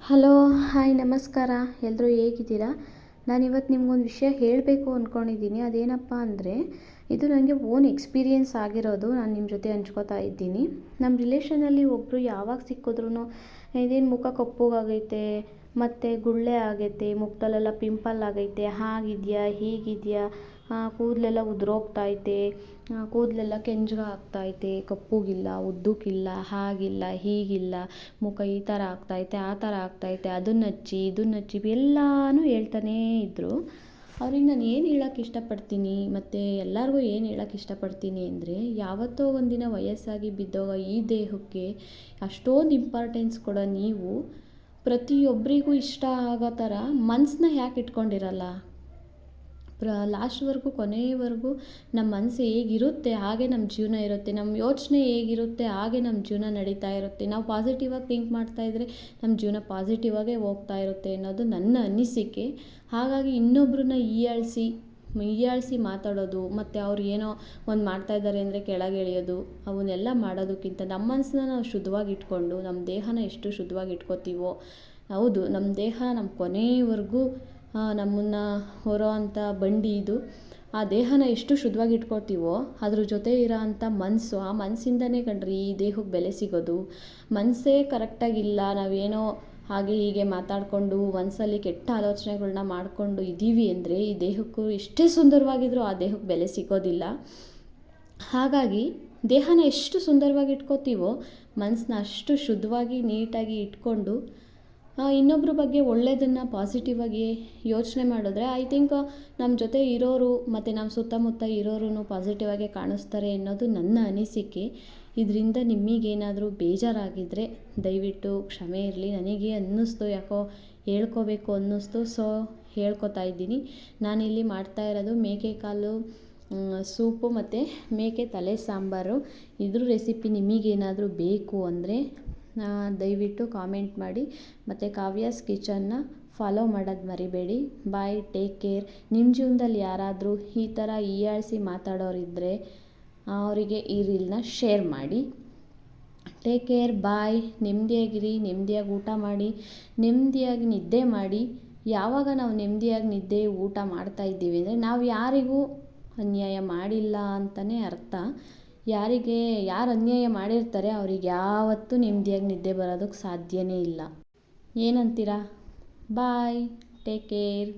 Hello, hi, ನಮಸ್ಕಾರ. ಎಲ್ಲರೂ ಹೇಗಿದ್ದೀರಾ? ನಾನಿವತ್ತು ನಿಮ್ಗೊಂದು ವಿಷಯ ಹೇಳಬೇಕು ಅಂದ್ಕೊಂಡಿದ್ದೀನಿ. ಅದೇನಪ್ಪ ಅಂದರೆ, ಇದು ನನಗೆ ಓನ್ ಎಕ್ಸ್ಪೀರಿಯೆನ್ಸ್ ಆಗಿರೋದು. ನಾನು ನಿಮ್ಮ ಜೊತೆ ಹಂಚ್ಕೋತಾ ಇದ್ದೀನಿ. ನಮ್ಮ ರಿಲೇಷನಲ್ಲಿ ಒಬ್ಬರು ಯಾವಾಗ ಸಿಕ್ಕಿದ್ರೂ ಇದೇನು ಮುಖ ಕಪ್ಪುಗಾಗೈತೆ, ಮತ್ತು ಗುಳ್ಳೆ ಆಗೈತೆ, ಮುಖದಲ್ಲೆಲ್ಲ ಪಿಂಪಲ್ ಆಗೈತೆ, ಹಾಗಿದೆಯಾ ಹೀಗಿದೆಯಾ, ಕೂದಲೆಲ್ಲ ಉದುರೋಗ್ತೈತೆ, ಕೂದಲೆಲ್ಲ ಕೆಂಜ್ಗೆ ಆಗ್ತೈತೆ, ಕಪ್ಪುಗಿಲ್ಲ, ಉದ್ದಕ್ಕಿಲ್ಲ, ಹಾಗಿಲ್ಲ ಹೀಗಿಲ್ಲ, ಮುಖ ಈ ಥರ ಆಗ್ತೈತೆ, ಆ ಥರ ಆಗ್ತೈತೆ, ಅದನ್ನ ಹಚ್ಚಿ ಇದನ್ನ ಹಚ್ಚಿ ಎಲ್ಲನೂ ಹೇಳ್ತಾನೇ ಇದ್ದರು. ಅವ್ರಿಗೆ ನಾನು ಏನು ಹೇಳೋಕ್ಕೆ ಇಷ್ಟಪಡ್ತೀನಿ ಮತ್ತು ಎಲ್ಲರಿಗೂ ಏನು ಹೇಳೋಕ್ಕೆ ಇಷ್ಟಪಡ್ತೀನಿ ಅಂದರೆ, ಯಾವತ್ತೋ ಒಂದಿನ ವಯಸ್ಸಾಗಿ ಬಿದ್ದೋಗೋ ಈ ದೇಹಕ್ಕೆ ಅಷ್ಟೊಂದು ಇಂಪಾರ್ಟೆನ್ಸ್ ಕೊಡೋ ನೀವು ಪ್ರತಿಯೊಬ್ಬರಿಗೂ ಇಷ್ಟ ಆಗೋ ಥರ ಮನಸ್ಸನ್ನ ಯಾಕೆ ಇಟ್ಕೊಂಡಿರಲ್ಲ? ಲಾಸ್ಟ್ವರೆಗೂ, ಕೊನೆಯವರೆಗೂ ನಮ್ಮ ಮನಸ್ಸು ಹೇಗಿರುತ್ತೆ ಹಾಗೆ ನಮ್ಮ ಜೀವನ ಇರುತ್ತೆ. ನಮ್ಮ ಯೋಚನೆ ಹೇಗಿರುತ್ತೆ ಹಾಗೆ ನಮ್ಮ ಜೀವನ ನಡೀತಾ ಇರುತ್ತೆ. ನಾವು ಪಾಸಿಟಿವಾಗಿ ಥಿಂಕ್ ಮಾಡ್ತಾಯಿದ್ರೆ ನಮ್ಮ ಜೀವನ ಪಾಸಿಟಿವಾಗೇ ಹೋಗ್ತಾ ಇರುತ್ತೆ ಅನ್ನೋದು ನನ್ನ ಅನಿಸಿಕೆ. ಹಾಗಾಗಿ ಇನ್ನೊಬ್ಬರನ್ನ ಹೀಯಾಳಿಸಿ ಮಾತಾಡೋದು, ಮತ್ತು ಅವ್ರು ಏನೋ ಒಂದು ಮಾಡ್ತಾಯಿದ್ದಾರೆ ಅಂದರೆ ಕೆಳಗೆ ಎಳೆಯೋದು, ಅವನ್ನೆಲ್ಲ ಮಾಡೋದಕ್ಕಿಂತ ನಮ್ಮ ಮನಸ್ಸನ್ನ ನಾವು ಶುದ್ಧವಾಗಿ ಇಟ್ಕೊಂಡು, ನಮ್ಮ ದೇಹನ ಎಷ್ಟು ಶುದ್ಧವಾಗಿ ಇಟ್ಕೋತೀವೋ, ಹೌದು, ನಮ್ಮ ದೇಹ ನಮ್ಮ ಕೊನೆಯವರೆಗೂ ನಮ್ಮನ್ನು ಹೊರೋ ಅಂಥ ಬಂಡಿ ಇದು. ಆ ದೇಹನ ಎಷ್ಟು ಶುದ್ಧವಾಗಿ ಇಟ್ಕೊಳ್ತೀವೋ ಅದ್ರ ಜೊತೆ ಇರೋ ಅಂಥ ಮನಸ್ಸು, ಆ ಮನಸ್ಸಿಂದನೇ ಕಣ್ರಿ ಈ ದೇಹಕ್ಕೆ ಬೆಲೆ ಸಿಗೋದು. ಮನಸ್ಸೇ ಕರೆಕ್ಟಾಗಿಲ್ಲ, ನಾವೇನೋ ಹಾಗೆ ಹೀಗೆ ಮಾತಾಡಿಕೊಂಡು ಮನಸ್ಸಲ್ಲಿ ಕೆಟ್ಟ ಆಲೋಚನೆಗಳನ್ನ ಮಾಡಿಕೊಂಡು ಇದ್ದೀವಿ ಅಂದರೆ ಈ ದೇಹಕ್ಕೂ ಎಷ್ಟೇ ಸುಂದರವಾಗಿದ್ರೂ ಆ ದೇಹಕ್ಕೆ ಬೆಲೆ ಸಿಗೋದಿಲ್ಲ. ಹಾಗಾಗಿ ದೇಹನ ಎಷ್ಟು ಸುಂದರವಾಗಿ ಇಟ್ಕೋತೀವೋ ಮನಸ್ಸನ್ನ ಅಷ್ಟು ಶುದ್ಧವಾಗಿ ನೀಟಾಗಿ ಇಟ್ಕೊಂಡು ಇನ್ನೊಬ್ಬರ ಬಗ್ಗೆ ಒಳ್ಳೆಯದನ್ನು ಪಾಸಿಟಿವಾಗಿ ಯೋಚನೆ ಮಾಡಿದ್ರೆ ಐ ಥಿಂಕ್ ನಮ್ಮ ಜೊತೆ ಇರೋರು ಮತ್ತು ನಮ್ಮ ಸುತ್ತಮುತ್ತ ಇರೋರು ಪಾಸಿಟಿವಾಗೇ ಕಾಣಿಸ್ತಾರೆ ಅನ್ನೋದು ನನ್ನ ಅನಿಸಿಕೆ. ಇದರಿಂದ ನಿಮಗೇನಾದರೂ ಬೇಜಾರಾಗಿದ್ದರೆ ದಯವಿಟ್ಟು ಕ್ಷಮೆ ಇರಲಿ. ನನಗೆ ಅನ್ನಿಸ್ತು, ಯಾಕೋ ಹೇಳ್ಕೋಬೇಕು ಅನ್ನಿಸ್ತು, ಸೊ ಹೇಳ್ಕೊತಾ ಇದ್ದೀನಿ. ನಾನಿಲ್ಲಿ ಮಾಡ್ತಾ ಇರೋದು ಮೇಕೆ ಕಾಲು ಸೂಪು ಮತ್ತು ಮೇಕೆ ತಲೆ ಸಾಂಬಾರು. ಇದ್ರ ರೆಸಿಪಿ ನಿಮಗೇನಾದರೂ ಬೇಕು ಅಂದರೆ ದಯವಿಟ್ಟು ಕಾಮೆಂಟ್ ಮಾಡಿ. ಮತ್ತು ಕಾವ್ಯಾಸ್ ಕಿಚನ್ನ ಫಾಲೋ ಮಾಡೋದು ಮರಿಬೇಡಿ. ಬಾಯ್, ಟೇಕ್ ಕೇರ್. ನಿಮ್ಮ ಜೀವನದಲ್ಲಿ ಯಾರಾದರೂ ಈ ಥರ ಹೀಯಾಳಿಸಿ ಮಾತಾಡೋರಿದ್ದರೆ ಅವರಿಗೆ ಈ ರೀಲ್ನ ಶೇರ್ ಮಾಡಿ. ಟೇಕ್ ಕೇರ್, ಬಾಯ್. ನೆಮ್ಮದಿಯಾಗಿರಿ, ನೆಮ್ಮದಿಯಾಗಿ ಊಟ ಮಾಡಿ, ನೆಮ್ಮದಿಯಾಗಿ ನಿದ್ದೆ ಮಾಡಿ. ಯಾವಾಗ ನಾವು ನೆಮ್ಮದಿಯಾಗಿ ನಿದ್ದೆ ಊಟ ಮಾಡ್ತಾ ಇದ್ದೀವಿ ಅಂದರೆ ನಾವು ಯಾರಿಗೂ ಅನ್ಯಾಯ ಮಾಡಿಲ್ಲ ಅಂತಲೇ ಅರ್ಥ. ಯಾರು ಅನ್ಯಾಯ ಮಾಡಿರ್ತಾರೆ ಅವ್ರಿಗೆ ಯಾವತ್ತೂ ನೆಮ್ಮದಿಯಾಗಿ ನಿದ್ದೆ ಬರೋದಕ್ಕೆ ಸಾಧ್ಯನೇ ಇಲ್ಲ. ಏನಂತೀರಾ? ಬಾಯ್, ಟೇಕ್ ಕೇರ್.